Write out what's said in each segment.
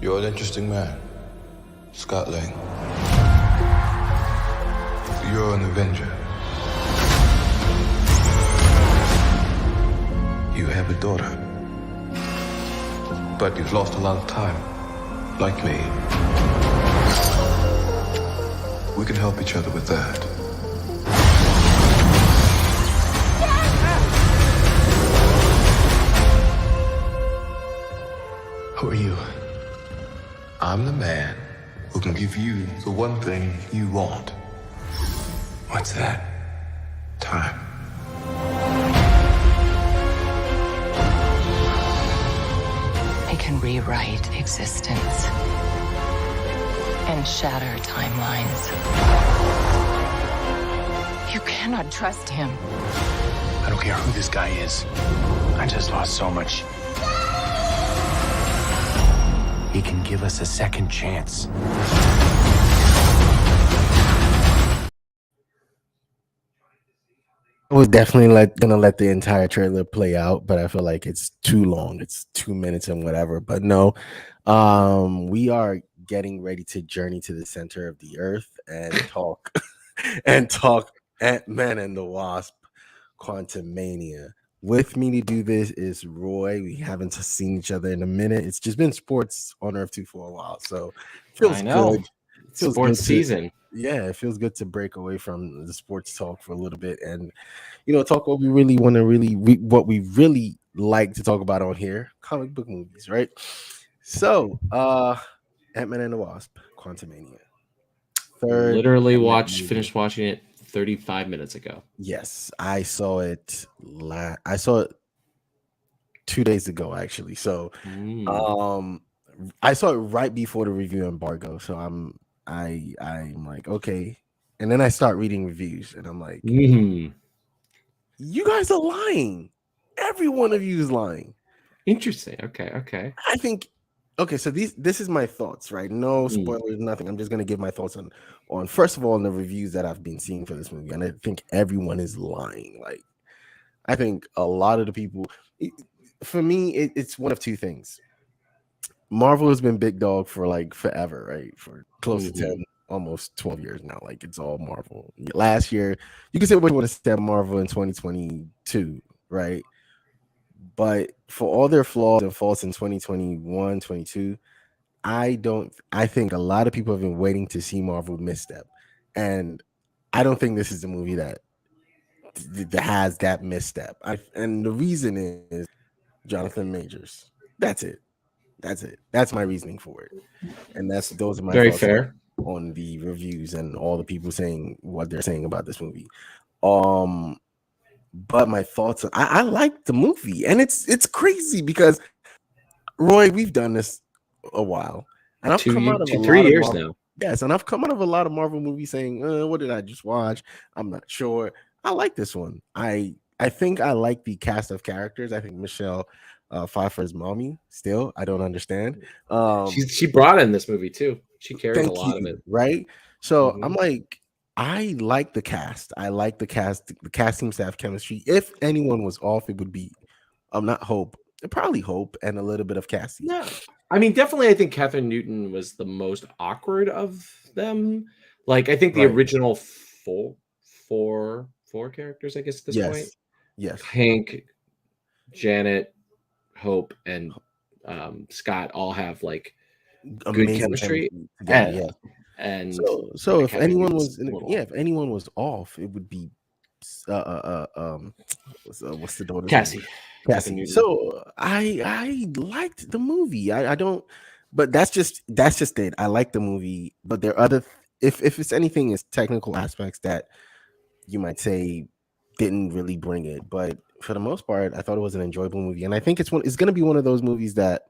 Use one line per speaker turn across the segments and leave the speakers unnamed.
You're an interesting man, Scott Lang. You're an Avenger. You have a daughter. But you've lost a lot of time, like me. We can help each other with that. Who are you? I'm the man who can give you the one thing you want. What's that? Time.
I can rewrite existence and shatter timelines. You cannot trust him.
I don't care who this guy is. I just lost so much. He can give us a second chance.
I was definitely gonna let the entire trailer play out, but I feel like it's too long. It's 2 minutes and whatever. But no, we are getting ready to journey to the center of the earth and talk Ant-Man and the Wasp Quantumania. With me to do this is Roy. We haven't seen each other in a minute. It's just been sports on Earth 2 for a while, so it feels good. It feels
Sports
good
season.
Yeah, it feels good to break away from the sports talk for a little bit and talk what we really want to what we really like to talk about on here, comic book movies, right? So, Ant-Man and the Wasp, Quantumania.
Literally finished watching it 35 minutes ago.
Yes, I saw it. I saw it 2 days ago, actually. So, I saw it right before the review embargo. So I'm like, okay, and then I start reading reviews, and I'm like, you guys are lying. Every one of you is lying.
Interesting. Okay.
I think. Okay, so this is my thoughts, right? No spoilers, nothing. I'm just gonna give my thoughts on first of all on the reviews that I've been seeing for this movie, and I think everyone is lying. Like, I think a lot of the people, for me, it's one of two things. Marvel has been big dog for like forever, right? For close to 10, almost 12 years now. Like, it's all Marvel. Last year, you can say what you want to say about Marvel in 2022, right? But for all their flaws and faults in 2021, 22, I think a lot of people have been waiting to see Marvel misstep. And I don't think this is the movie that has that misstep. And the reason is Jonathan Majors. That's it. That's my reasoning for it. And those are my
very
thoughts
fair
on the reviews and all the people saying what they're saying about this movie. But my thoughts, I like the movie, and it's crazy because Roy, we've done this a while, and I've come out of
3 years now.
Yes, and I've come out of a lot of Marvel movies saying, "What did I just watch? I'm not sure." I like this one. I think I like the cast of characters. I think Michelle Pfeiffer's mommy. Still, I don't understand.
She brought in this movie too. She carries a lot of it,
right? So I'm like, I like the cast. I like the cast. The cast seems to have chemistry. If anyone was off, it would be not Hope. Probably Hope and a little bit of Cassie.
Yeah, I mean, definitely. I think Catherine Newton was the most awkward of them. Like, I think the original four characters, I guess, at this point.
Yes.
Hank, Janet, Hope, and Scott all have like good chemistry. And
so if anyone was if anyone was off, it would be what's the daughter's
Cassie.
So I liked the movie. I don't, but that's just it. I like the movie, but there are other, if it's anything, it's technical aspects that you might say didn't really bring it. But for the most part, I thought it was an enjoyable movie, and I think it's going to be one of those movies that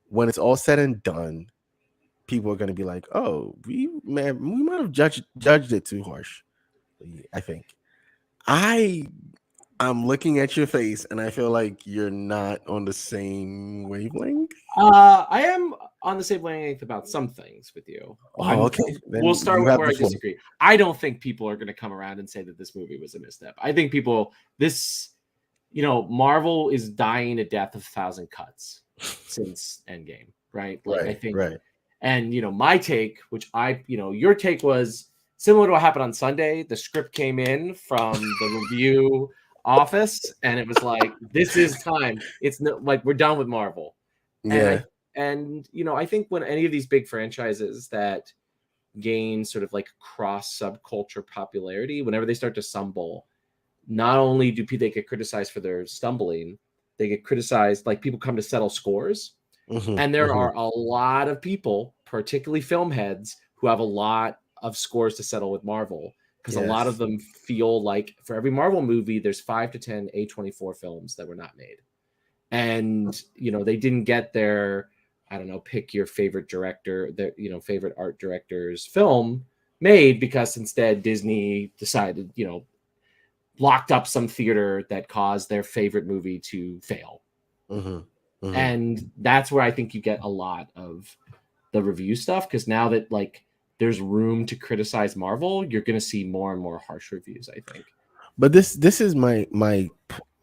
when it's all said and done, people are going to be like, "Oh, we might have judged it too harsh." I think I'm looking at your face, and I feel like you're not on the same wavelength.
I am on the same wavelength about some things with you.
Oh, okay. Then
We'll start
you
with
have
where
the
I
floor.
disagree. I don't think people are going to come around and say that this movie was a misstep. I think Marvel is dying a death of 1,000 cuts since Endgame, right? Like, I think,
Right.
and my take, which your take was similar to what happened on Sunday. The script came in from the review office, and it was like, this is time. It's like, we're done with Marvel.
Yeah.
I think when any of these big franchises that gain sort of like cross subculture popularity, whenever they start to stumble, not only do they get criticized for their stumbling, they get criticized, like people come to settle scores. And there are a lot of people, particularly film heads, who have a lot of scores to settle with Marvel, because a lot of them feel like for every Marvel movie, there's 5 to 10 A24 films that were not made. And, they didn't get their, I don't know, pick your favorite director, their, favorite art director's film made, because instead Disney decided, locked up some theater that caused their favorite movie to fail. And that's where I think you get a lot of the review stuff, because now that like there's room to criticize Marvel, you're going to see more and more harsh reviews, I think.
But this is my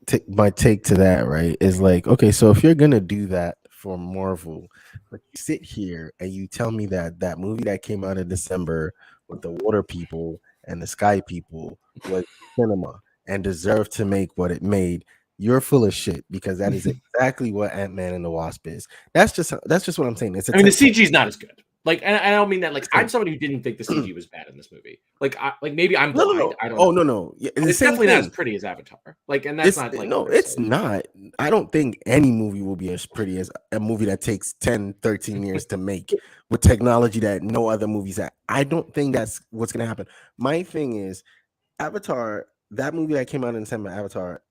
take to that, right? Is like, okay, so if you're gonna do that for Marvel, like, you sit here and you tell me that movie that came out in December with the water people and the sky people was cinema and deserved to make what it made, you're full of shit, because that is exactly what Ant-Man and the Wasp is. That's just what I'm saying.
The CG is not as good. Like, and I don't mean that. Like, I'm somebody who didn't think the CG was bad in this movie. Like, maybe I'm blind.
No.
I don't know.
No. Yeah,
it's definitely not as pretty as Avatar. Like, and that's not like
it's not. I don't think any movie will be as pretty as a movie that takes 10, 13 years to make with technology that no other movies have. I don't think that's what's gonna happen. My thing is, Avatar, that movie that came out in December, Avatar,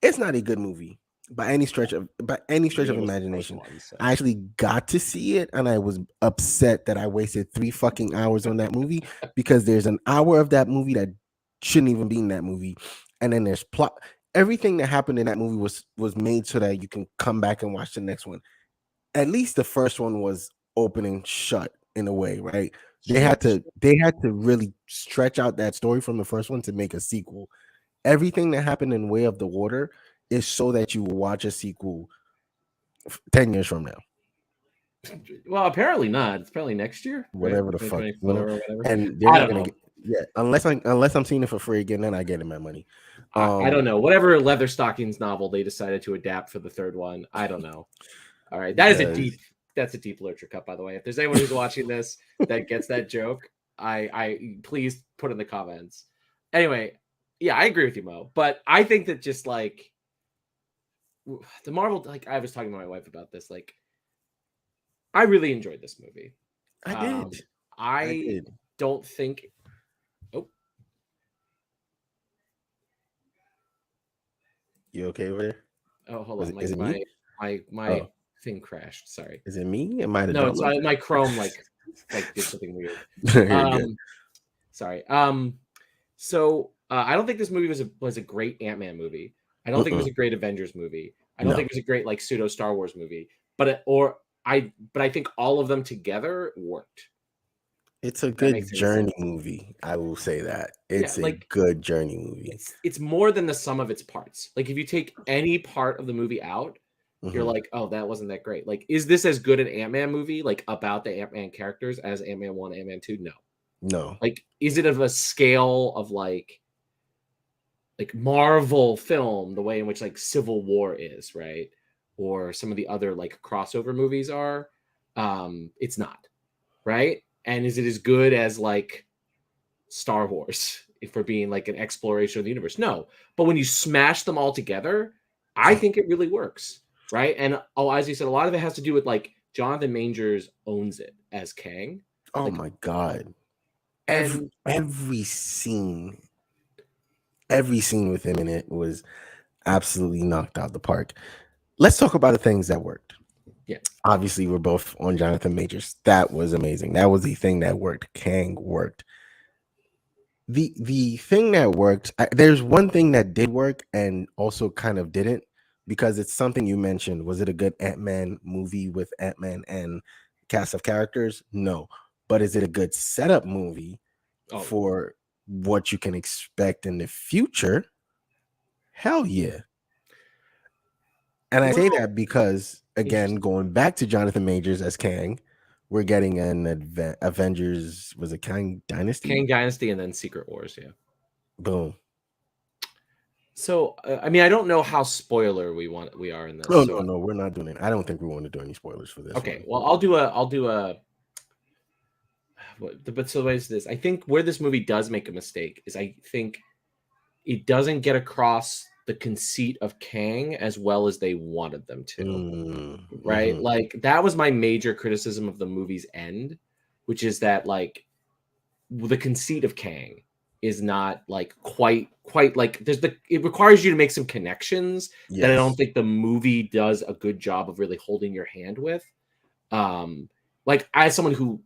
it's not a good movie by any stretch of imagination. I actually got to see it, and I was upset that I wasted 3 fucking hours on that movie, because there's an hour of that movie that shouldn't even be in that movie, and then there's plot. Everything that happened in that movie was made so that you can come back and watch the next one. At least the first one was open and shut in a way, right? They had to really stretch out that story from the first one to make a sequel. Everything that happened in Way of the Water is so that you will watch a sequel 10 years from now.
Well, apparently not. It's apparently next year.
Whatever the fuck.
Whatever.
And they're not gonna get, unless I'm seeing it for free again, then I get my money.
I don't know. Whatever Leather Stockings novel they decided to adapt for the third one, I don't know. All right. That's a deep literature cut, by the way. If there's anyone who's watching this that gets that joke, I please put in the comments. Anyway, yeah, I agree with you, Mo. But I think that just like the Marvel, like I was talking to my wife about this, like I really enjoyed this movie.
I did.
I don't think. Oh,
you okay over there?
Oh, hold on.
Is it me?
My thing crashed. Sorry.
Is it me? Am I the
no? It's my Chrome like did something weird. Sorry. So I don't think this movie was a great Ant-Man movie. I don't think it was a great Avengers movie. I don't think it was a great like pseudo Star Wars movie. But I think all of them together worked.
It's a good journey movie. I will say that. It's a good journey movie.
It's more than the sum of its parts. Like if you take any part of the movie out, you're like, oh, that wasn't that great. Like, is this as good an Ant-Man movie, like about the Ant-Man characters as Ant-Man 1, Ant-Man 2? No. Like, is it of a scale of like Marvel film, the way in which like Civil War is, right? Or some of the other like crossover movies are? It's not, right? And is it as good as like Star Wars for being like an exploration of the universe? No. But when you smash them all together, I think it really works, right? And as you said, a lot of it has to do with like Jonathan Majors owns it as Kang.
Oh my God. Every scene with him in it was absolutely knocked out the park. Let's talk about the things that worked.
Yeah.
Obviously, we're both on Jonathan Majors. That was amazing. That was the thing that worked. Kang worked. The thing that worked, there's one thing that did work and also kind of didn't, because it's something you mentioned. Was it a good Ant-Man movie with Ant-Man and cast of characters? No. But is it a good setup movie for what you can expect in the future? Hell yeah. And I say that because, again, going back to Jonathan Majors as Kang, we're getting an Avengers, was it Kang Dynasty?
Kang Dynasty and then Secret Wars, yeah.
Boom.
So, I mean, I don't know how spoiler we are in this.
Oh,
so,
no, we're not doing it. I don't think we want to do any spoilers for this.
Okay, well, I'll do a. But so what is this? I think where this movie does make a mistake is I think it doesn't get across the conceit of Kang as well as they wanted them to. Right? Like that was my major criticism of the movie's end, which is that like the conceit of Kang is not like quite like it requires you to make some connections that I don't think the movie does a good job of really holding your hand with. Like as someone who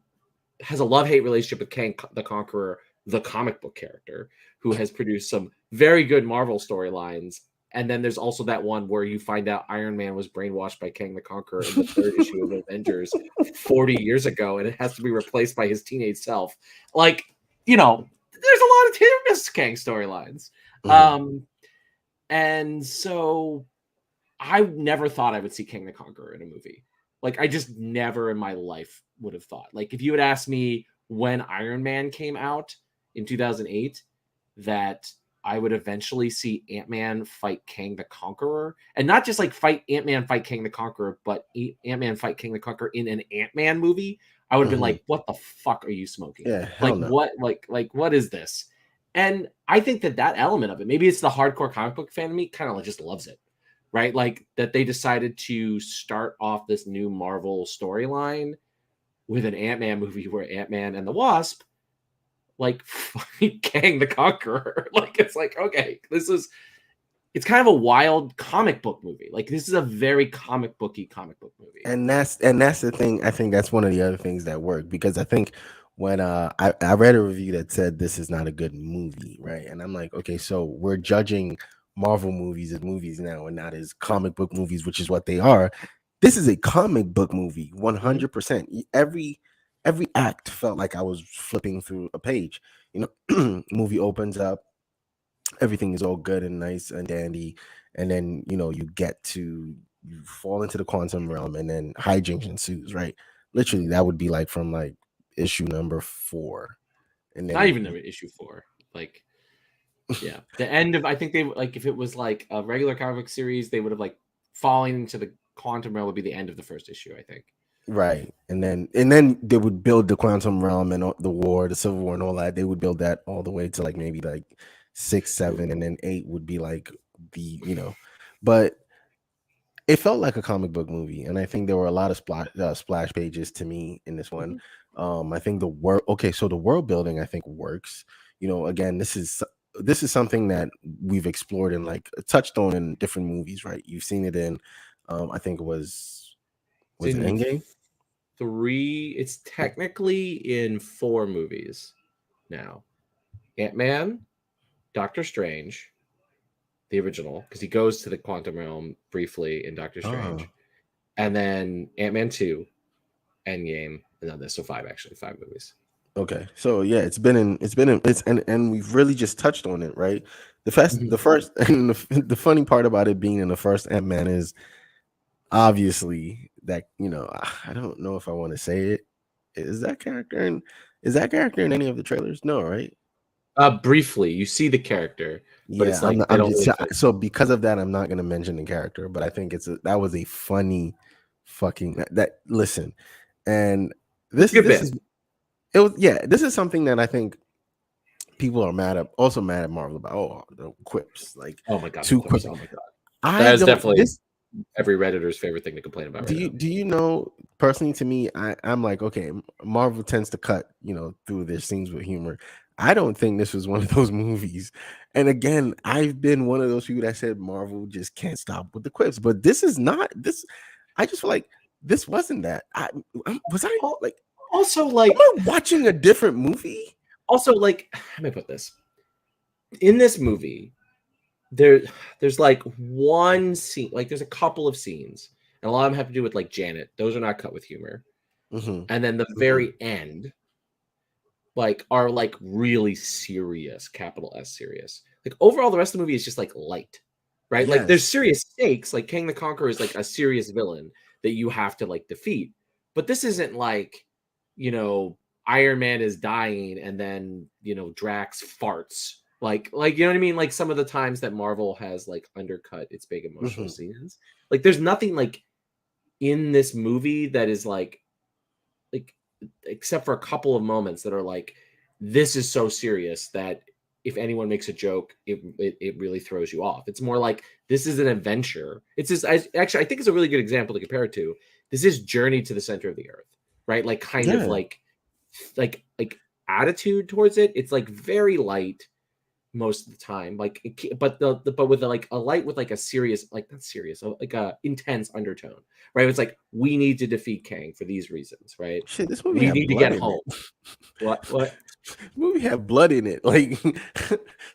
has a love-hate relationship with Kang the Conqueror, the comic book character, who has produced some very good Marvel storylines. And then there's also that one where you find out Iron Man was brainwashed by Kang the Conqueror in the third issue of Avengers 40 years ago, and it has to be replaced by his teenage self. Like, you know, there's a lot of hit or miss Kang storylines. And so I never thought I would see Kang the Conqueror in a movie. Like, I just never in my life would have thought. Like, if you had asked me when Iron Man came out in 2008, that I would eventually see Ant-Man fight Kang the Conqueror, and not just like fight Ant-Man fight Kang the Conqueror, but Ant-Man fight Kang the Conqueror in an Ant-Man movie, I would have been like, "What the fuck are you smoking?
Yeah,
like
no.
what? Like what is this?" And I think that element of it, maybe it's the hardcore comic book fan of me, kind of just loves it, right? Like that they decided to start off this new Marvel storyline with an Ant-Man movie where Ant-Man and the Wasp like Kang the Conqueror. Like it's like, okay, it's kind of a wild comic book movie. Like this is a very comic book movie.
And that's the thing. I think that's one of the other things that work, because I think when I read a review that said this is not a good movie, right? And I'm like, okay, so we're judging Marvel movies as movies now and not as comic book movies, which is what they are. This is a comic book movie, 100%. Every act felt like I was flipping through a page. You know, movie opens up, everything is all good and nice and dandy, and then you fall into the quantum realm, and then hijinks ensues. Right, literally, that would be like from like issue number 4, and then
not even issue 4. Like, yeah, the end of, I think they like, if it was like a regular comic book series, they would have like falling into the quantum realm would be the end of the first issue, I think.
Right, and then they would build the quantum realm and the Civil War and all that. They would build that all the way to like maybe like 6, 7, and then 8 would be like but it felt like a comic book movie, and I think there were a lot of splash pages to me in this one. I think the world building I think works. Again, this is something that we've explored and like touched on in different movies, right? You've seen it in I think it was it Endgame?
3. It's technically in 4 movies now. Ant-Man, Doctor Strange, the original, because he goes to the quantum realm briefly in Doctor Strange, and then Ant-Man 2, Endgame, and then this. So 5 movies.
Okay, so yeah, and we've really just touched on it, right? The first, and the funny part about it being in the first Ant-Man is obviously that I don't know if I want to say it. Is that character in any of the trailers? No, right?
Briefly, you see the character, but it's like
so because of that, I'm not going to mention the character. But I think that was a funny fucking that. Listen, and this is something that I think people are mad at Marvel about. Oh, the quips, like,
oh my god,
2 quips.
Oh my god, that is definitely every Redditor's favorite thing to complain about.
Do you know, personally, to me, I'm like, okay, Marvel tends to cut through their scenes with humor. I don't think this was one of those movies. And again, I've been one of those people that said Marvel just can't stop with the quips, but this is not this. I just feel like this wasn't that.
Also, like,
am I watching a different movie?
Also, like, let me put this in this movie. There's like one scene, like there's a couple of scenes, and a lot of them have to do with like Janet. Those are not cut with humor. and then the very end, like, are like really serious, capital S serious. Like overall, the rest of the movie is just like light, right? Like there's
Yes.
serious stakes. Like Kang the Conqueror is like a serious villain that you have to like defeat. But this isn't like, you know, Iron Man is dying and then, you know, Drax farts. Like you know what I mean? Like some of the times that Marvel has like undercut its big emotional scenes. Like there's nothing like in this movie that is like except for a couple of moments that are like, this is so serious that if anyone makes a joke, it really throws you off. It's more like this is an adventure. It's this actually I think it's a really good example to compare it to. This is Journey to the Center of the Earth, right? Like kind of
Yeah.
like attitude towards it. It's like very light most of the time, like but but with like a light with like a serious, like not serious, like a intense undertone, right? It's like we need to defeat Kang for these reasons, right?
Shit, this movie
We
had
need to
blood
get
in
home.
it.
What?
This movie had blood in it. Like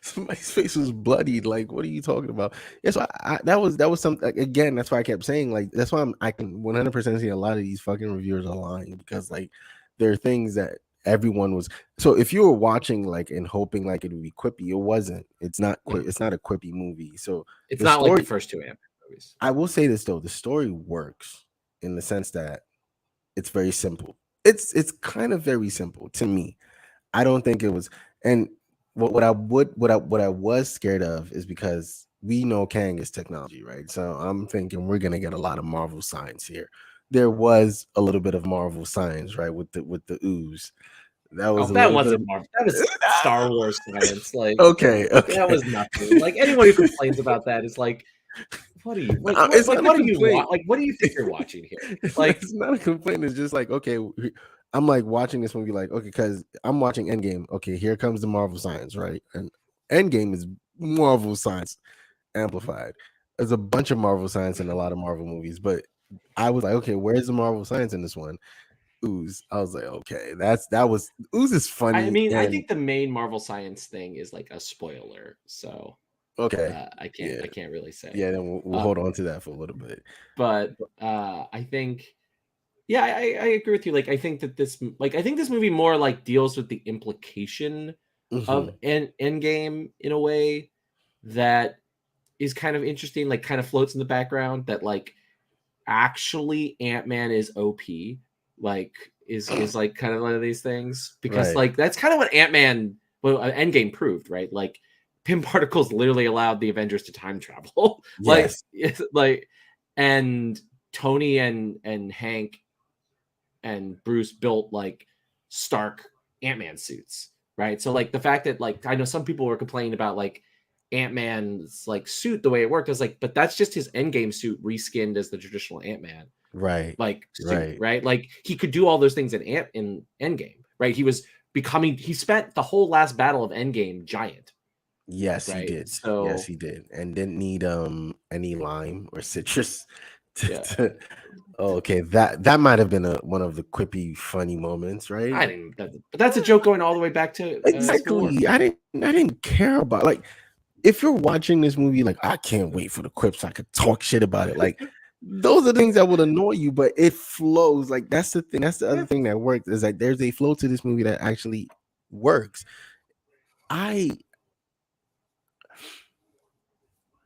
somebody's face was bloodied. Like, what are you talking about? Yeah, so that was something. Like, again, that's why I kept saying, like, that's why I can 100% see a lot of these fucking reviewers are lying, because like there are things that everyone was. So if you were watching like and hoping like it would be quippy, it wasn't. It's not it's not a quippy movie. So
It's
the
not like the
story,
first two Ant-Man movies.
I will say this though, the story works in the sense that it's very simple. It's kind of very simple to me. I don't think it was. And what I was scared of is because we know Kang is technology, right? So I'm thinking we're gonna get a lot of Marvel science here. There was a little bit of Marvel science, right, with the ooze. That
Oh,
was a
that
little bit of
wasn't Marvel. That was Star Wars science. Like,
okay.
that was nothing. Like anyone who complains about that is like, what are you like?
It's
Like
not a
what are you
complaint.
like? What do you think you're watching here?
Like,
Like,
it's not a complaint. It's just like, okay, I'm like watching this movie, like, okay, because I'm watching Endgame. Okay, here comes the Marvel science, right? And Endgame is Marvel science amplified. There's a bunch of Marvel science in a lot of Marvel movies, but I was like, okay, where's the Marvel science in this one? Ooze. I was like, okay, that was Ooze is
I
funny.
mean, I
And
think the main Marvel science thing is like a spoiler, so
okay,
I
yeah,
can't really say.
yeah. Then we'll
Uh,
hold on to that for a little bit.
but I think, yeah, I agree with you. Like, I think that I think this movie more like deals with the implication of
Hmm.
Endgame in a way that is kind of interesting. Like, kind of floats in the background that like actually Ant-Man is OP. Like, is like kind of one of these things because
Right.
like that's kind of what Endgame proved, right? Like Pym particles literally allowed the Avengers to time travel. Like
Yes.
it's like, and Tony and Hank and Bruce built like Stark Ant-Man suits, right? So like the fact that like I know some people were complaining about like Ant-Man's like suit the way it worked. I was like, but that's just his Endgame suit reskinned as the traditional Ant-Man
Right.
like suit,
Right.
right? Like he could do all those things in Endgame, right? He spent the whole last battle of Endgame giant,
Yes, he
right?
did. Yes,
So
he did. And didn't need any lime or citrus
yeah,
oh, okay. That might have been one of the quippy funny moments, right?
but that's a joke going all the way back to Civil War.
Exactly. I didn't care about, like, if you're watching this movie, like, I can't wait for the quips. I could talk shit about it. Like, those are things that would annoy you, but it flows. Like, that's the thing. That's the other
Yeah.
thing that works, is like there's a flow to this movie that actually works. I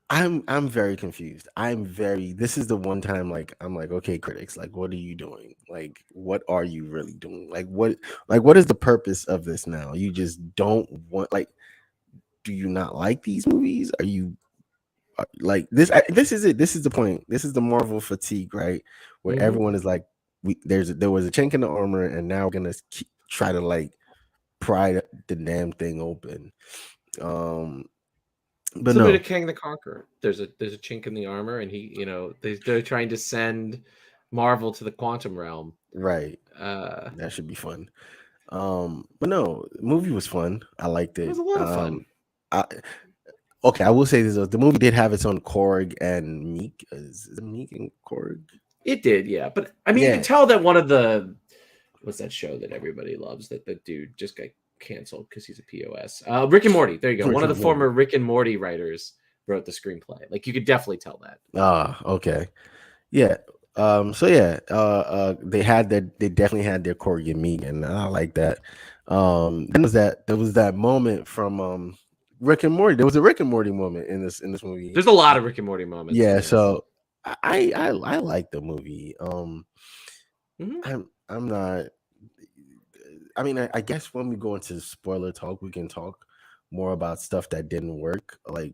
I'm very confused. This is the one time like I'm like, okay, critics, like what are you doing? Like what are you really doing? What is the purpose of this now? You just don't want, like, do you not like these movies? Are you like this? This is it. This is the point. This is the Marvel fatigue, right? Where
Mhm.
everyone is like, there was a chink in the armor, and now we're gonna try to like pry the damn thing open. But
Similar to
no,
Kang the Conqueror. There's a chink in the armor, and they're trying to send Marvel to the quantum realm.
right.
Uh,
That should be fun. But no, the movie was fun. I liked
it
it.
was a lot of fun.
I, okay, I will say this though. The movie did have its own Korg and Meek. Is it Meek and Korg?
It did, yeah. But I mean, you
Yeah.
can tell that one of the what's that show that everybody loves that the dude just got canceled because he's a POS. Rick and Morty. There you go.
Rick
One of the
and Morty.
former Rick and Morty writers wrote the screenplay. Like you could definitely tell that.
Ah, okay. Yeah. So yeah, they definitely had their Corey and Megan, and I like that. Then there was that moment from Rick and Morty. There was a Rick and Morty moment in this movie.
There's a lot of Rick and Morty moments in
Yeah,
this.
so I like the movie.
Mhm.
I'm not. I mean, I guess when we go into spoiler talk, we can talk more about stuff that didn't work, like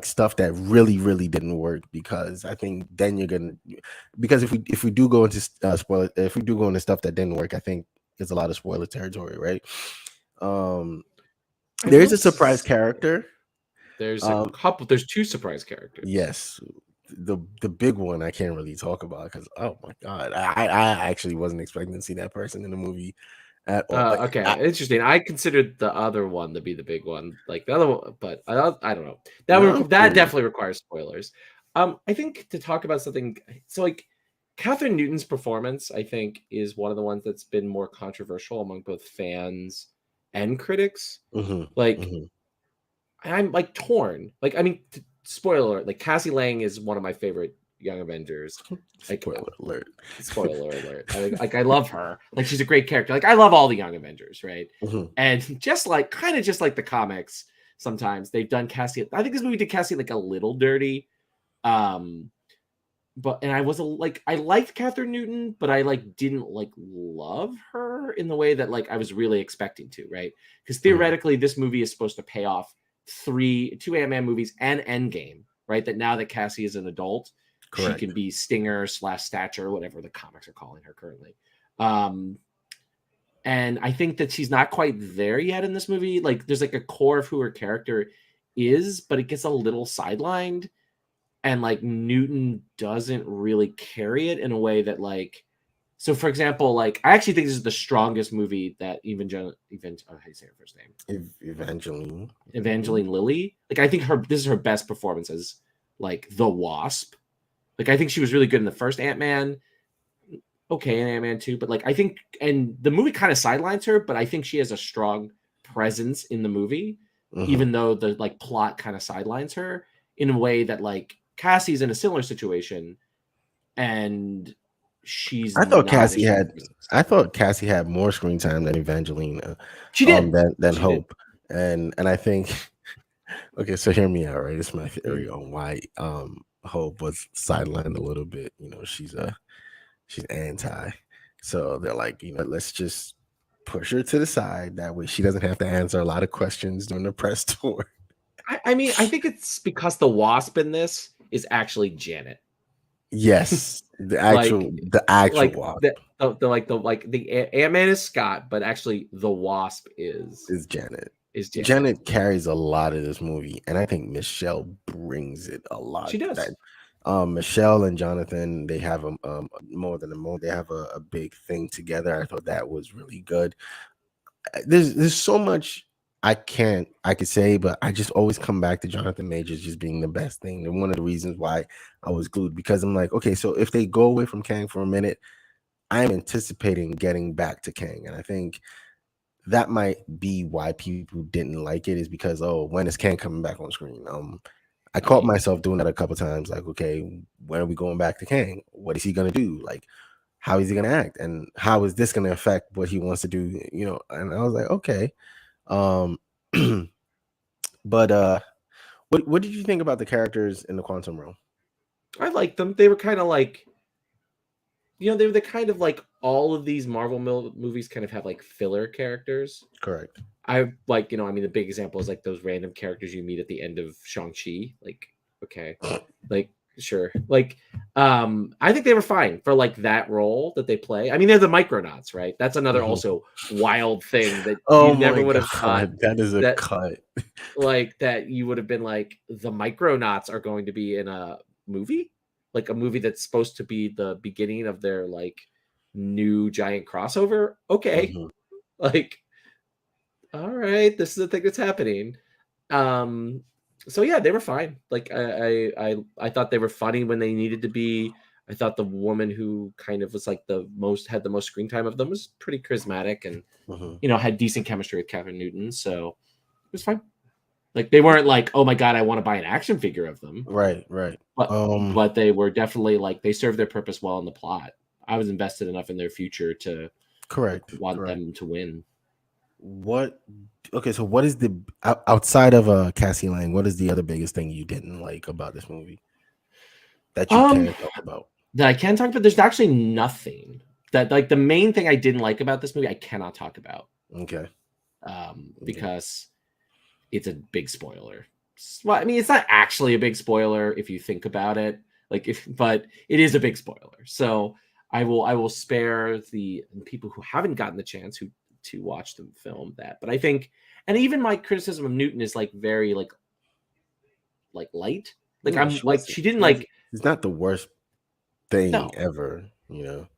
stuff that really didn't work, because I think then you're gonna, because if we do go into spoiler, if we do go into stuff that didn't work, I think there's a lot of spoiler territory, right?
I
There is
will
a surprise
say
character.
there's a couple. There's two surprise characters.
Yes, the big one I can't really talk about because, oh my god, I actually wasn't expecting to see that person in the movie at all. Like,
Okay, interesting. I considered the other one to be the big one, like the other one, but I don't know.
no,
That definitely requires spoilers. I think to talk about something, so like Catherine Newton's performance, I think, is one of the ones that's been more controversial among both fans and critics.
mhm,
Like,
mhm.
I'm like torn. Like, I mean, spoiler alert, like Cassie Lang is one of my favorite Young Avengers. Like,
Spoiler alert.
spoiler alert. I love her. Like, she's a great character. Like, I love all the Young Avengers, right?
Mhm.
And kind of just like the comics, sometimes they've done Cassie. I think this movie did Cassie like a little dirty. Um, but and I was like, I liked Catherine Newton, but I like didn't like love her in the way that like I was really expecting to, right? Because theoretically, this movie is supposed to pay off two Ant-Man movies and Endgame, right? That now that Cassie is an adult, she
Correct.
can be Stinger / Stature, whatever the comics are calling her currently. And I think that she's not quite there yet in this movie. Like, there's like a core of who her character is, but it gets a little sidelined, and like Newton doesn't really carry it in a way that like. So, for example, like I actually think this is the strongest movie that how do you say her first name?
Evangeline.
Evangeline Lilly. Like, I think this is her best performance as like the Wasp. Like, I think she was really good in the first Ant-Man. Okay, in Ant-Man 2, but like I think, and the movie kind of sidelines her, but I think she has a strong presence in the movie,
Mhm.
even though the like plot kind of sidelines her in a way that like Cassie's in a similar situation, and she's
I thought
not as
Cassie
strong.
had I thought Cassie had more screen time than Evangeline,
She did.
than
She did.
Hope, and I think okay, so hear me out, right? It's my
Mm.
theory on why Hope was sidelined a little bit. She's anti, so they're like, let's just push her to the side. That way, she doesn't have to answer a lot of questions during the press tour.
I mean, I think it's because the Wasp in this is actually Janet.
Yes,
Like,
the actual
like
Wasp
the Ant-Man is Scott, but actually the Wasp is
is Janet.
Janet.
Janet carries a lot of this movie, and I think Michelle brings it a lot.
She does.
Michelle and Jonathan, they have more than a moment. They have a big thing together. I thought that was really good. There's so much I could say, but I just always come back to Jonathan Majors just being the best thing. And one of the reasons why I was glued, because I'm like, okay, so if they go away from Kang for a minute, I'm anticipating getting back to Kang. And I think that might be why people didn't like it, is because, oh, when is Kang coming back on screen? I caught myself doing that a couple times, like, okay, when are we going back to Kang? What is he gonna do? Like, how is he gonna act? And how is this gonna affect what he wants to do? And I was like, okay. But what did you think about the characters in the Quantum Realm?
I liked them. They were kind of like, they were the kind of like all of these Marvel movies kind of have like filler characters.
Correct.
I like, I mean, the big example is like those random characters you meet at the end of Shang-Chi. Like, okay, like, sure. Like, I think they were fine for like that role that they play. I mean, they're the Micronauts, right? That's another also wild thing that you never would have thought.
That is a cut.
Like, that you would have been like, the Micronauts are going to be in a movie, like a movie that's supposed to be the beginning of their like new giant crossover. Okay, like, all right, this is the thing that's happening. So yeah, they were fine. Like, I thought they were funny when they needed to be. I thought the woman who kind of was like had the most screen time of them was pretty charismatic, and had decent chemistry with Catherine Newton. So it was fine. Like they weren't like, oh my god, I want to buy an action figure of them.
Right.
But they were definitely like they served their purpose well in the plot. I was invested enough in their future to want them to win.
What? Okay, so what is the outside of Cassie Lang? What is the other biggest thing you didn't like about this movie that you can talk about?
That I can talk about. There's actually nothing that like the main thing I didn't like about this movie I cannot talk about.
Okay.
Because it's a big spoiler. Well, I mean, it's not actually a big spoiler if you think about it. But it is a big spoiler. So I will spare the people who haven't gotten the chance to watch the film that. But I think, and even my criticism of Newton is like very like light. Like
No,
she didn't like.
It's not the worst thing
No.
ever, you know.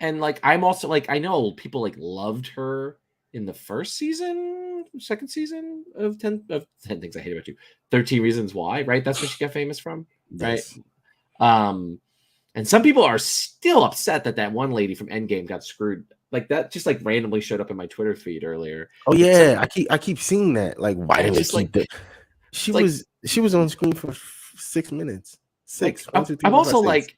And like I'm also like I know people like loved her in the second season of 10 Things I Hate About You, 13 Reasons Why, right? That's what she got famous from, right? Yes. And some people are still upset that one lady from Endgame got screwed. Like that just like randomly showed up in my Twitter feed earlier.
Oh yeah, I keep seeing that. Like, why didn't they keep
like,
she was on screen for 6 minutes. Six.
Like, I'm also like,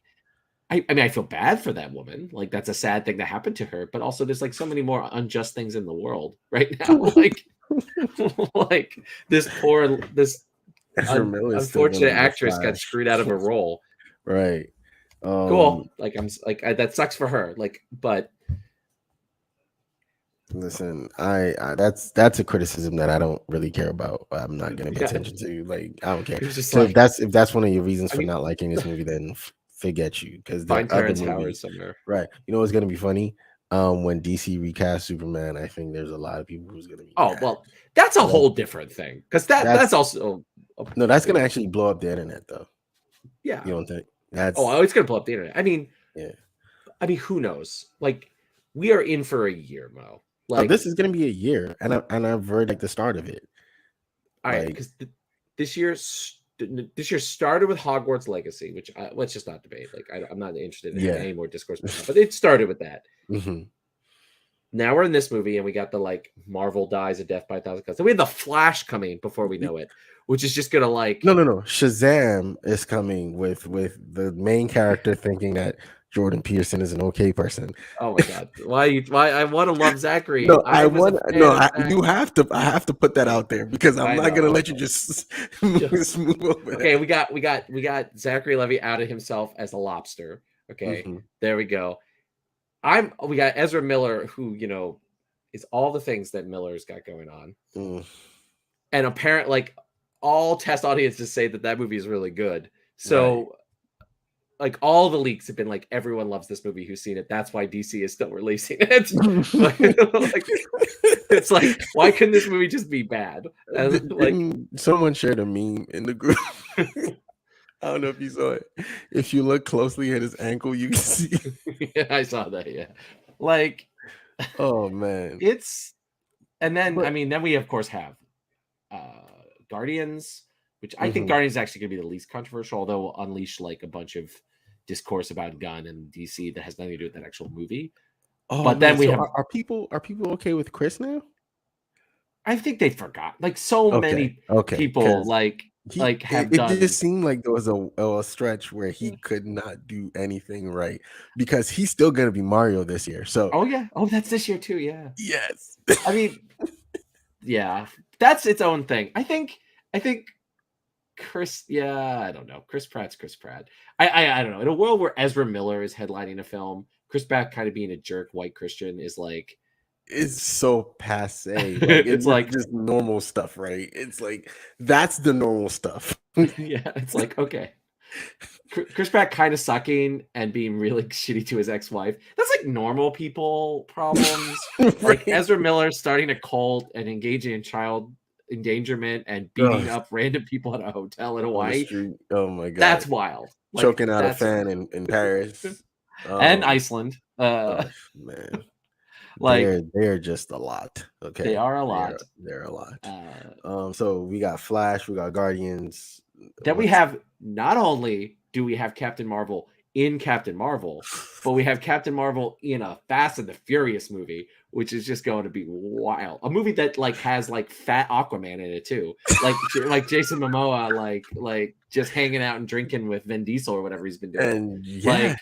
I mean, I feel bad for that woman. Like, that's a sad thing that happened to her. But also, there's like so many more unjust things in the world right now. like this unfortunate actress got screwed out of a role.
Right.
Cool. Like that sucks for her. Like, but
listen, I that's a criticism that I don't really care about. I'm not gonna pay attention to. Like, I don't care. So if that's one of your reasons for not liking this movie, then forget you. Because the other movie, somewhere. Right. You know what's gonna be funny? When DC recast Superman, I think there's a lot of people who's gonna be.
Oh, well, that's a whole different thing. Because that's also
no, that's gonna actually blow up the internet, though.
Yeah,
you don't think?
It's gonna blow up the internet. I mean,
yeah.
I mean, who knows? Like, we are in for a year, Mo. Like,
this is gonna be a year, and I've heard like the start of it.
All right, because this year started with Hogwarts Legacy, which let's just not debate. Like, I'm not interested in any more discourse, but it started with that.
Mm-hmm.
Now we're in this movie, and we got the like Marvel dies a death by 1,000 cuts. And we had the Flash coming before we know it, which is just gonna like
no. Shazam is coming with the main character thinking that Jordan Peterson is an okay person.
Oh my god! Why I want to love Zachary?
No, I have to put that out there because I'm not gonna let you just move over.
Okay, we got Zachary Levi outed himself as a lobster. Okay, There we go. We got Ezra Miller, who is all the things that Miller's got going on, and apparently, like all test audiences say that movie is really good. So. Right. Like all the leaks have been like everyone loves this movie who's seen it. That's why DC is still releasing it. It's like why couldn't this movie just be bad? And, like
someone shared a meme in the group. I don't know if you saw it. If you look closely at his ankle, you can see.
Yeah, I saw that. Yeah, like
oh man,
and then we of course have Guardians. Which I think Guardians is actually going to be the least controversial, although will unleash like a bunch of discourse about Gunn and DC that has nothing to do with that actual movie.
Oh, but then we have are people okay with Chris now?
I think they forgot. Like so many people have done.
It just seemed like there was a stretch where he could not do anything right because he's still going to be Mario this year. So
that's this year too. Yeah.
Yes.
I mean, yeah, that's its own thing. I think. Chris, I don't know. Chris Pratt's Chris Pratt. I don't know. In a world where Ezra Miller is headlining a film, Chris Pratt kind of being a jerk white Christian is like
it's so passe. Like, it's like just normal stuff, right? It's like that's the normal stuff.
Yeah, it's like okay. Chris Pratt kind of sucking and being really shitty to his ex-wife. That's like normal people problems. Right. Like Ezra Miller starting a cult and engaging in child endangerment and beating up random people at a hotel in Hawaii.
Oh my god,
that's wild.
Like, choking out a fan in Paris
and Iceland.
Man, like they're just a lot. Okay,
they are a lot.
They're a lot. So we got Flash, we got Guardians.
Then we have not only do we have Captain Marvel in Captain Marvel, but we have Captain Marvel in a Fast and the Furious movie which is just going to be wild. A movie that like has like fat Aquaman in it too, like Jason Momoa, like just hanging out and drinking with Vin Diesel or whatever he's been doing.
And
Like,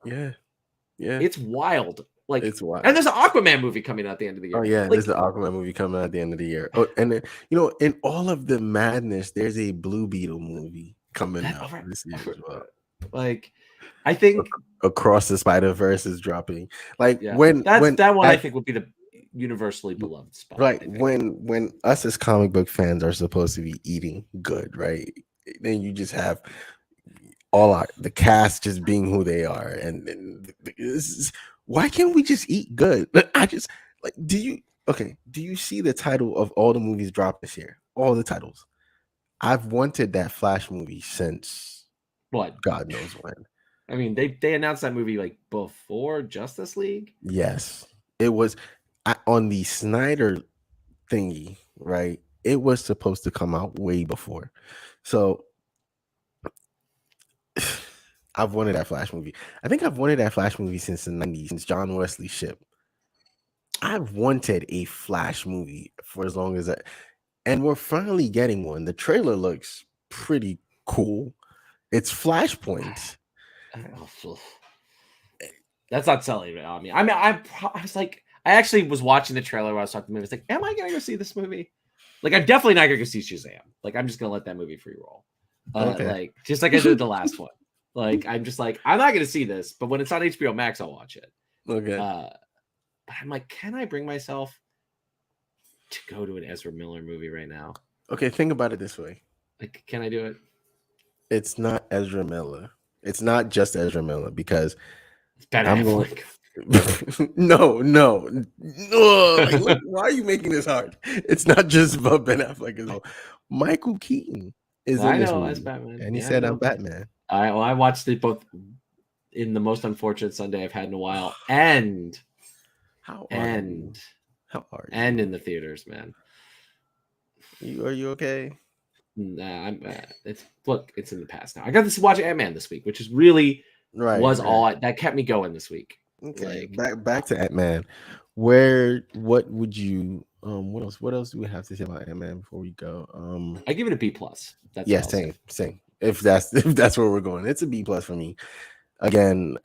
yeah,
it's wild. Like,
it's wild.
and there's an Aquaman movie coming out at the end of the year.
Oh yeah,
like,
there's the Aquaman movie coming out at the end of the year. Oh, and then, you know, in all of the madness, there's a Blue Beetle movie coming out this year as well.
Like, I think
Across the Spider-Verse is dropping. Like
yeah,
when
that one I think would be the universally beloved spot.
Right. When us as comic book fans are supposed to be eating good, right? Then you just have the cast just being who they are, and why can't we just eat good? I just like. Do you see the title of all the movies dropped this year? All the titles. I've wanted that Flash movie since
what?
God knows when.
I mean, they announced that movie like before Justice League.
Yes, it was on the Snyder thingy, right? It was supposed to come out way before. So I've wanted that Flash movie. I think I've wanted that Flash movie since the 90s, since John Wesley's Ship. I've wanted a Flash movie for as long as that. And we're finally getting one. The trailer looks pretty cool. It's Flashpoint.
That's not selling it on me. I mean, I was like, I actually was watching the trailer while I was talking to the movie. I was like, am I going to go see this movie? Like, I'm definitely not going to go see Shazam. Like, I'm just going to let that movie free roll.
Okay.
Like, just like I did the last one. Like, I'm just like, I'm not going to see this, but when it's on HBO Max, I'll watch it.
Okay.
But I'm like, can I bring myself to go to an Ezra Miller movie right now?
Okay, think about it this way.
Like, can I do it?
It's not Ezra Miller. It's not just Ezra Miller because
It's Ben Affleck.
No. Like, why are you making this hard? It's not just about Ben Affleck as well. Michael Keaton is in this movie,
as Batman,
and he said, "I'm Batman."
I watched it both in the most unfortunate Sunday I've had in a while, and in the theaters, man.
Are you okay?
Nah, I'm. It's in the past now. I got to watch Ant-Man this week, which is really all that kept me going this week.
Okay, back to Ant-Man. What would you what else do we have to say about Ant-Man before we go?
I give it a B+.
Same. If that's where we're going, it's a B+ for me. Again,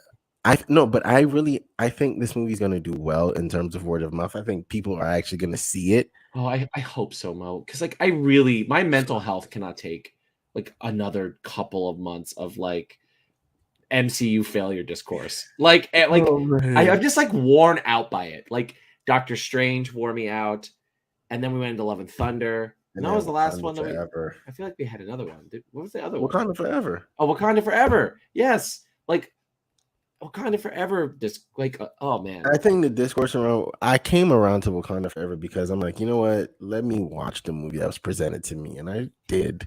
I think this movie's gonna do well in terms of word of mouth. I think people are actually gonna see it.
Oh, I hope so, Mo. Because like my mental health cannot take like another couple of months of like MCU failure discourse. I'm just like worn out by it. Like Doctor Strange wore me out, and then we went into Love and Thunder. And that was the last one that I feel like we had another one. What was the other one?
Wakanda Forever.
Oh, Wakanda Forever. Yes, like Wakanda Forever. Oh man.
I think the discourse around. I came around to Wakanda Forever because I'm like, you know what? Let me watch the movie that was presented to me, and I did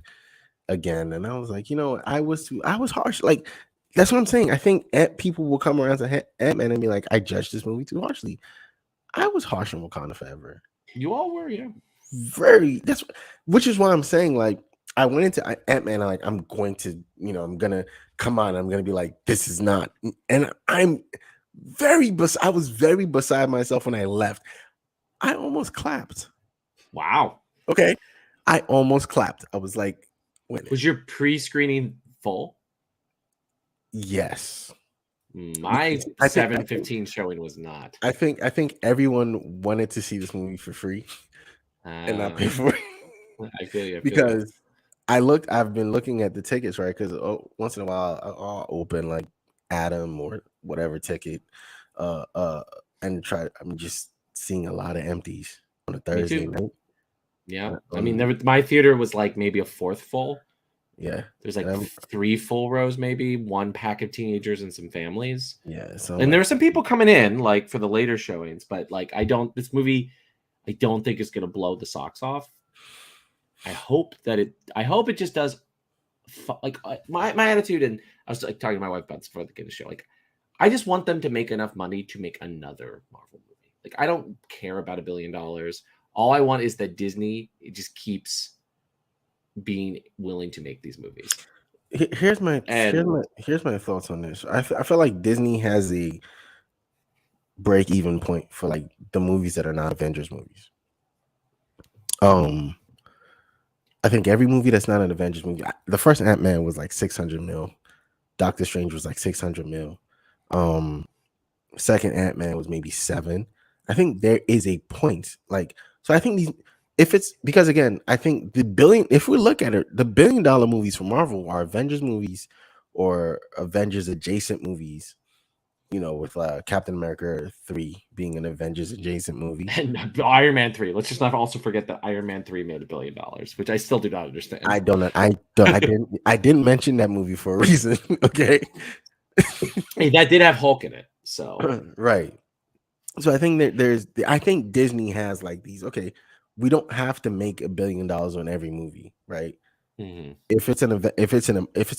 again, and I was like, you know, I was harsh. Like that's what I'm saying. I think people will come around to Ant-Man and be like, I judged this movie too harshly. I was harsh on Wakanda Forever.
You all were, yeah.
Which is why I'm saying, like, I went into Ant-Man, I'm going to, I'm gonna come on, I'm gonna be like, this is not, and I was very beside myself when I left. I almost clapped.
Wow.
Okay. I almost clapped. I was like,
was your pre-screening full?
Yes.
My 7:15 showing was not.
I think everyone wanted to see this movie for free and not pay for it.
I feel you.
Because I've been looking at the tickets, right? Because once in a while I'll open like Adam or whatever ticket, and I'm just seeing a lot of empties on a Thursday night.
Yeah, I mean, my theater was like maybe a fourth full.
Yeah,
there's like 3 full rows, maybe 1 pack of teenagers and some families.
Yeah,
and there were some people coming in like for the later showings, but like this movie, I don't think it's gonna blow the socks off. I hope it just does. Like my attitude, and I was like talking to my wife about this before the show. Like, I just want them to make enough money to make another Marvel movie. Like, I don't care about $1 billion. All I want is that Disney just keeps being willing to make these movies.
Here's my thoughts on this. I feel like Disney has break even point for like the movies that are not Avengers movies. I think every movie that's not an Avengers movie, the first Ant-Man was like 600 mil. Doctor Strange was like 600 mil. Second Ant-Man was maybe 7. I think there is a point. Like, so I think these, if it's because again, I think if we look at it, the $1 billion movies from Marvel are Avengers movies or Avengers adjacent movies, you know, with Captain America 3 being an Avengers adjacent movie.
And Iron Man 3. Let's just not also forget that Iron Man 3 made $1 billion, which I still do not understand.
I didn't mention that movie for a reason. Okay.
Hey, that did have Hulk in it. So
right. So I think that I think Disney has like these, okay, we don't have to make $1 billion on every movie, right?
mm-hmm.
If it's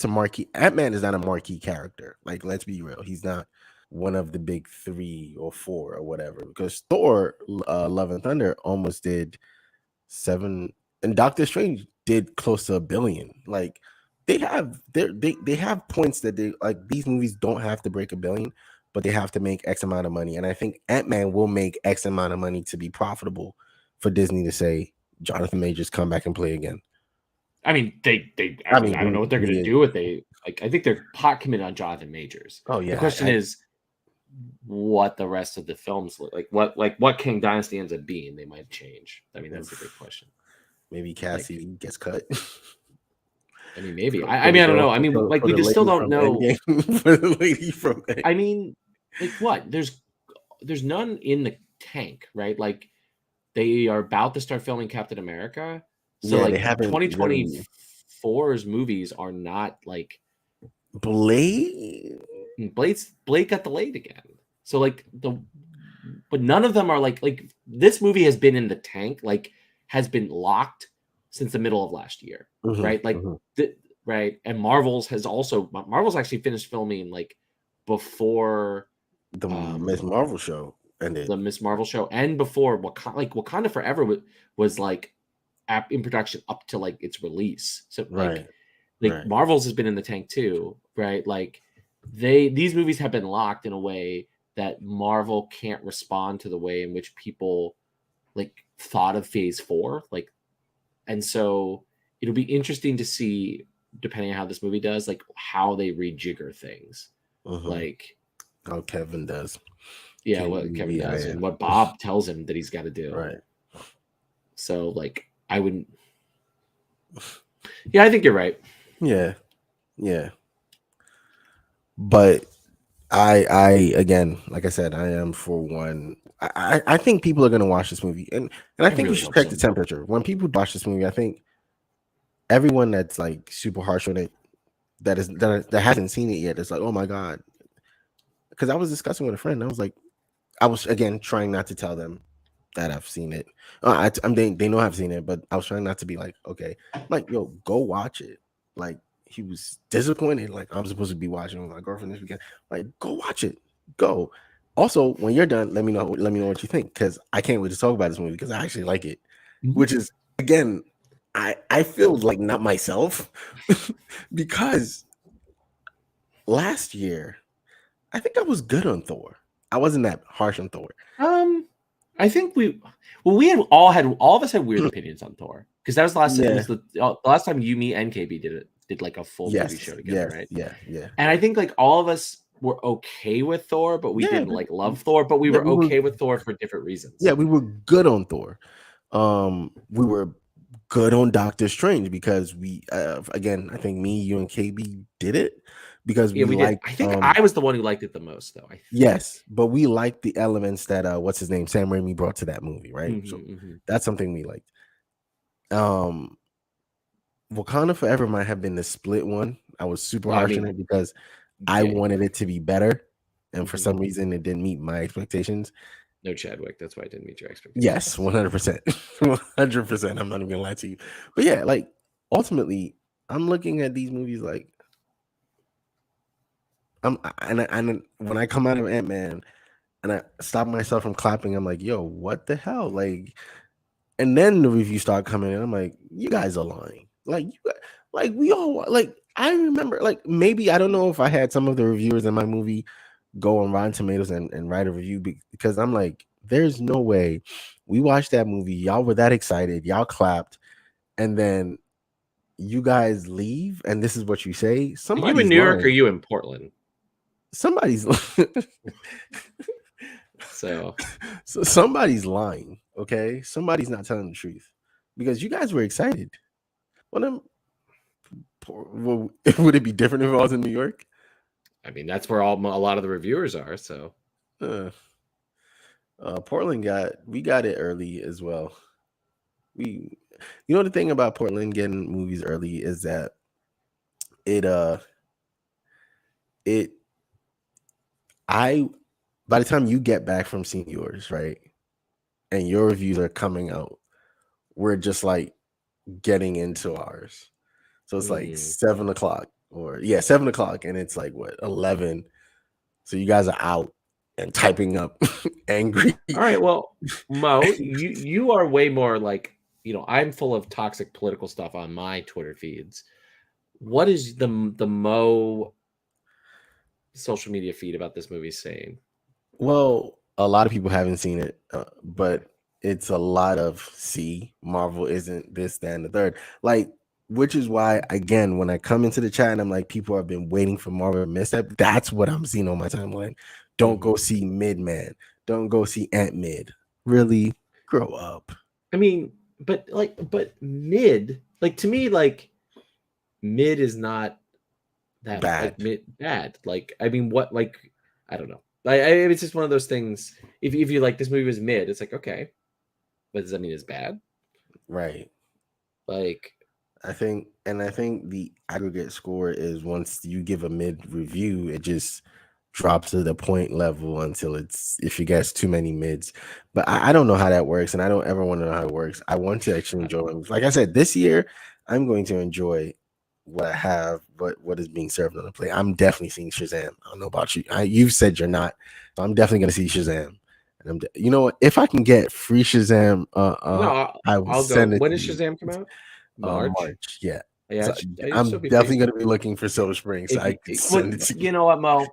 a marquee, Ant-Man is not a marquee character. Like, let's be real. He's not one of the big 3 or 4 or whatever, because Thor Love and Thunder almost did 7, and Doctor Strange did close to $1 billion. Like, they have points that they like. These movies don't have to break $1 billion, but they have to make X amount of money. And I think Ant-Man will make X amount of money to be profitable for Disney to say, Jonathan Majors, come back and play again.
I mean, I don't know what they're going to do with I think they're pot committed on Jonathan Majors.
Oh yeah.
The question is what the rest of the films look like. What King Dynasty ends up being, they might change. I mean, that's a big question.
Maybe Cassie gets cut.
I mean, maybe. I mean, I don't know. I mean, like, we just still don't know.
For the lady from
I mean, like, what? There's none in the tank, right? Like, they are about to start filming Captain America. So,
yeah,
like,
they haven't
2024's movies are not like
Blade
got delayed again. So, like, but none of them are like this movie has been in the tank, like, has been locked since the middle of last year, right? Like, right. And Marvel's actually finished filming like before
the Miss Marvel show ended.
The Miss Marvel show, and before Wakanda Forever was like in production up to like its release. So like Marvel's has been in the tank too, right? Like these movies have been locked in a way that Marvel can't respond to the way in which people like thought of Phase 4, like, and so it'll be interesting to see, depending on how this movie does, like how they rejigger things, like
how Kevin does.
Yeah, what Kevin does and what Bob tells him that he's got to do.
Right.
So, like, I wouldn't. Yeah, I think you're right.
Yeah. But I again, like I said, I am for one. I think people are going to watch this movie, and I think we should check the temperature when people watch this movie. I think everyone that's like super harsh on it, that hasn't seen it yet, is like, oh my god. Because I was discussing with a friend, I was again trying not to tell them that I've seen it. They know I've seen it, but I was trying not to be like, okay, like, yo, go watch it. Like, he was disappointed. Like, I'm supposed to be watching with my girlfriend this weekend. Like, go watch it. Go. Also, when you're done, let me know what you think, because I can't wait to talk about this movie because I actually like it. Which is, again, I feel like not myself because last year I think I was good on Thor. I wasn't that harsh on Thor.
I think all of us had weird opinions on Thor, because that was the last the last time you, me, and KB did like a full movie show together, right?
Yeah.
And I think like all of us were okay with Thor, but we didn't like love Thor, but we were okay with Thor for different reasons.
Yeah, we were good on Thor. We were good on Doctor Strange because we again, I think me, you, and KB did it because we liked.
I think I was the one who liked it the most, though.
Yes, but we liked the elements that what's his name, Sam Raimi, brought to that movie, right? So that's something we liked. Wakanda Forever might have been the split one. I was super harsh on it because I wanted it to be better, and for some reason it didn't meet my expectations.
No Chadwick, that's why I didn't meet your expectations.
Yes, 100%. 100%. I'm not even gonna lie to you. But yeah, like, ultimately, I'm looking at these movies like and when I come out of Ant-Man and I stop myself from clapping, I'm like, yo, what the hell? Like, and then the reviews start coming in. I'm like, you guys are lying. Like we all, like, I remember, like, maybe I don't know if I had some of the reviewers in my movie go on Rotten Tomatoes and write a review because I'm like, there's no way we watched that movie. Y'all were that excited. Y'all clapped, and then you guys leave, and this is what you say.
Are you in
Somebody's
New York or
lying.
you in Portland?
Somebody's
So
so somebody's lying. Okay, somebody's not telling the truth because you guys were excited. Well, then, would it be different if I was in New York?
I mean, that's where a lot of the reviewers are. So
Uh, Portland we got it early as well. You know the thing about Portland getting movies early is that it it I by the time you get back from seeing yours, right, and your reviews are coming out, we're just like getting into ours. So it's like 7 o'clock or 7 o'clock, and it's like what 11. So you guys are out and typing up angry.
all right, well, Mo, you are way more like, I'm full of toxic political stuff on my Twitter feeds. What is the Mo social media feed about this movie saying?
Well, a lot of people haven't seen it, but it's a lot of Marvel isn't this, that, and the third. Like, which is why, again, when I come into the chat and I'm like, people have been waiting for Marvel misstep. That's what I'm seeing on my timeline. Don't go see Mid Man. Don't go see Ant Mid. Really, grow up.
I mean, but Mid, like to me, like Mid is not that
Bad.
Bad. Like, I mean, what? Like, I don't know. It's just one of those things. If you like this movie was mid, it's like okay, but does that mean it's bad?
Right.
Like,
I think the aggregate score is once you give a mid review, it just drops to the point level until if you guess too many mids. But I don't know how that works, and I don't ever want to know how it works. I want to actually enjoy it. Like I said, this year I'm going to enjoy what I have, what is being served on the plate. I'm definitely seeing Shazam. I don't know about you. You've said you're not, so I'm definitely going to see Shazam. And you know what? If I can get free Shazam,
no,
I will
I'll
send
go.
it.
When does Shazam come out?
March. Yeah.
Yeah,
So
I
I'm
still be
definitely
patient.
going to be looking for Silver Spring, so I can send it to you.
You know what, Mo?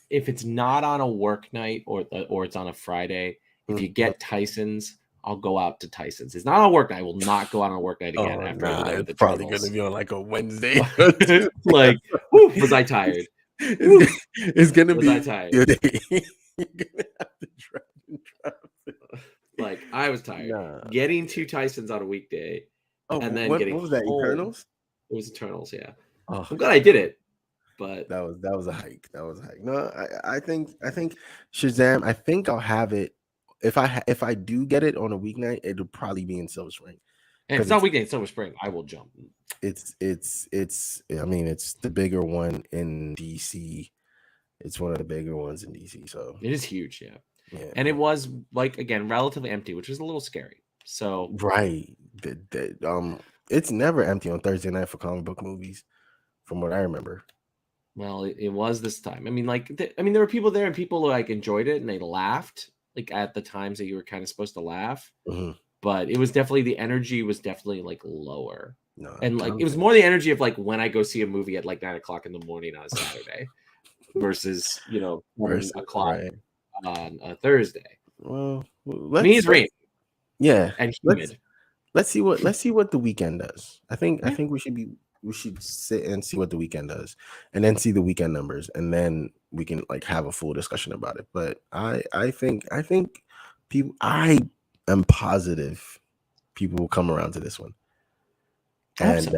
If it's not on a work night or it's on a Friday, if you get Tyson's, I'll go out to Tyson's. It's not on a work night. I will not go out on a work night again after I was
it's probably going to be on like a Wednesday.
Like, whew, was I tired?
It's going to be.
Was I tired?
You're gonna have to drive.
Like, I was tired. Getting to Tyson's on a weekday, and then
what was that?
home,
Eternals?
It was Eternals, yeah.
Oh,
I'm glad I did it, but
that was a hike. That was a hike. No, I think Shazam. I think I'll have it if I do get it on a weeknight. It'll probably be in Silver Spring.
And if it's not weekday in Silver Spring, I will jump.
It's. I mean, it's the bigger one in DC. It's one of the bigger ones in DC. So
it is huge, yeah. And it was like again relatively empty, which was a little scary. So
right, it's never empty on Thursday night for comic book movies, from what I remember.
Well, it was this time. I mean, there were people there, and people like enjoyed it, and they laughed like at the times that you were kind of supposed to laugh.
Mm-hmm.
But it was definitely the energy was definitely like lower.
No,
and like it was more the energy of like when I go see a movie at like 9 o'clock in the morning on a Saturday versus 1 o'clock on a Thursday.
Well,
it's rain.
Yeah,
and humid.
Let's see what the weekend does. I think we should sit and see what the weekend does, and then see the weekend numbers, and then we can like have a full discussion about it. But I think people. I am positive people will come around to this one. And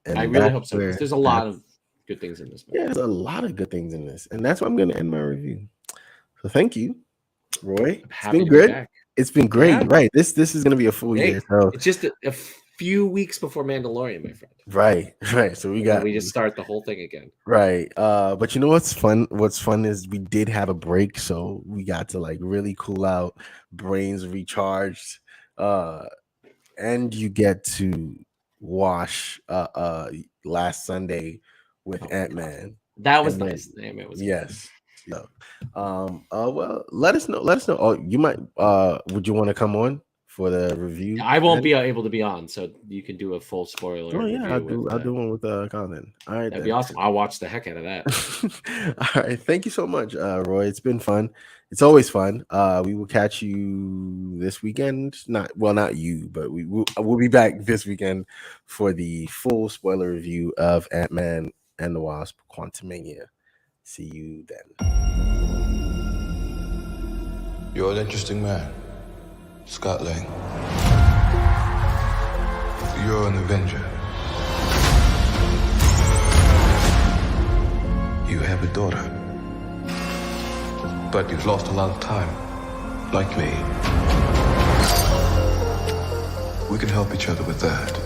I really hope so, because there's a lot of good things in this movie.
Yeah, there's a lot of good things in this, and that's why I'm going to end my review. So thank you, Roy. It's been good. It's been great. Yeah. Right. This is going to be a full year. So
it's just a few weeks before Mandalorian, my friend.
Right. So we
just start the whole thing again.
Right. But you know what's fun? What's fun is we did have a break, so we got to like really cool out, brains recharged, and you get to watch last Sunday with Ant-Man.
That was nice. Ant-Man was
yes. So, well, let us know. Oh, you might. Would you want to come on for the review?
I won't be able to be on, so you can do a full spoiler.
Oh yeah,
review
I'll do one with Colin. All right,
that'd be awesome. I'll watch the heck out of that.
All right, thank you so much, Roy. It's been fun. It's always fun. We will catch you this weekend. Not you, but we'll be back this weekend for the full spoiler review of Ant-Man and the Wasp: Quantumania. See you then.
You're an interesting man, Scott Lang. You're an Avenger. You have a daughter. But you've lost a lot of time, like me. We can help each other with that.